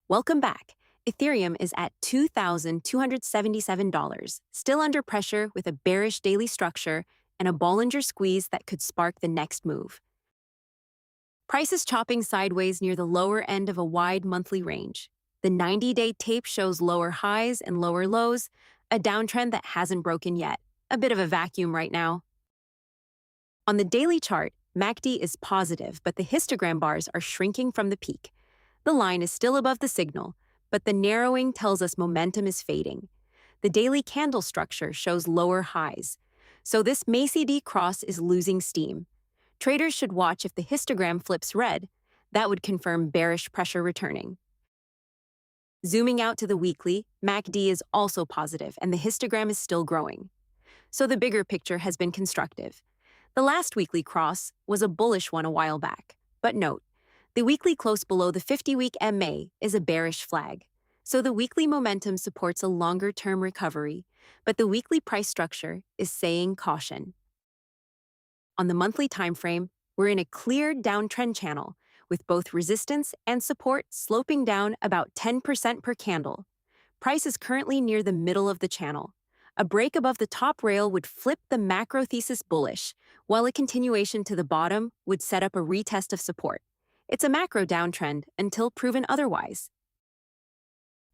Welcome back. Ethereum is at $2,277, still under pressure with a bearish daily structure and a Bollinger squeeze that could spark the next move. Price is chopping sideways near the lower end of a wide monthly range. The 90-day tape shows lower highs and lower lows, a downtrend that hasn't broken yet. A bit of a vacuum right now. On the daily chart, MACD is positive, but the histogram bars are shrinking from the peak. The line is still above the signal, but the narrowing tells us momentum is fading. The daily candle structure shows lower highs, so this MACD cross is losing steam. Traders should watch if the histogram flips red. That would confirm bearish pressure returning. Zooming out to the weekly, MACD is also positive and the histogram is still growing. So the bigger picture has been constructive. The last weekly cross was a bullish one a while back, but note, the weekly close below the 50-week MA is a bearish flag. So the weekly momentum supports a longer-term recovery, but the weekly price structure is saying caution. On the monthly time frame, we're in a clear downtrend channel, with both resistance and support sloping down about 10% per candle. Price is currently near the middle of the channel. A break above the top rail would flip the macro thesis bullish, while a continuation to the bottom would set up a retest of support. It's a macro downtrend until proven otherwise.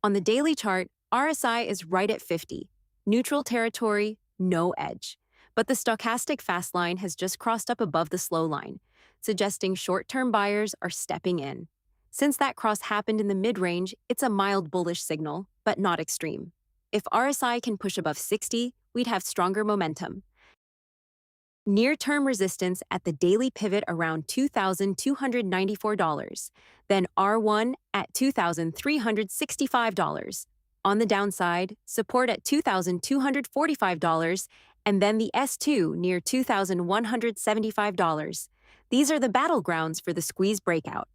On the daily chart, RSI is right at 50. Neutral territory, no edge. But the stochastic fast line has just crossed up above the slow line, suggesting short-term buyers are stepping in. Since that cross happened in the mid-range, it's a mild bullish signal, but not extreme. If RSI can push above 60, we'd have stronger momentum. Near-term resistance at the daily pivot around $2,294, then R1 at $2,365. On the downside, support at $2,245, and then the S2 near $2,175. These are the battlegrounds for the squeeze breakout.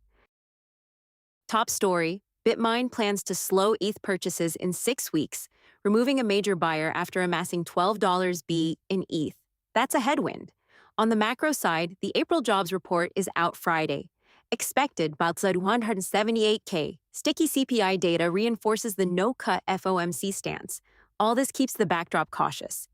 Top story, BitMine plans to slow ETH purchases in 6 weeks, removing a major buyer after amassing $12 B in ETH. That's a headwind. On the macro side, the April jobs report is out Friday. Expected Boltz 178K. Sticky CPI data reinforces the no-cut FOMC stance. All this keeps the backdrop cautious.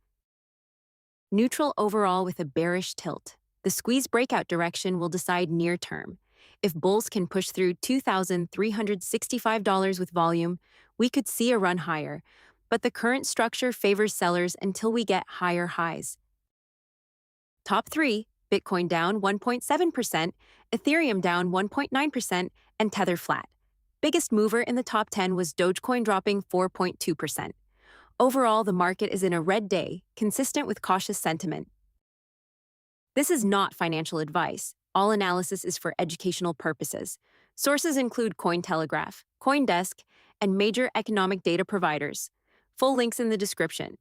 Neutral overall with a bearish tilt. The squeeze breakout direction will decide near term. If bulls can push through $2,365 with volume, we could see a run higher, but the current structure favors sellers until we get higher highs. Top 3, Bitcoin down 1.7%, Ethereum down 1.9%, and Tether flat. Biggest mover in the top 10 was Dogecoin dropping 4.2%. Overall, the market is in a red day, consistent with cautious sentiment. This is not financial advice. All analysis is for educational purposes. Sources include CoinTelegraph, CoinDesk, and major economic data providers. Full links in the description.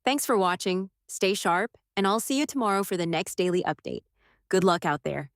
Thanks for watching, stay sharp, and I'll see you tomorrow for the next daily update. Good luck out there.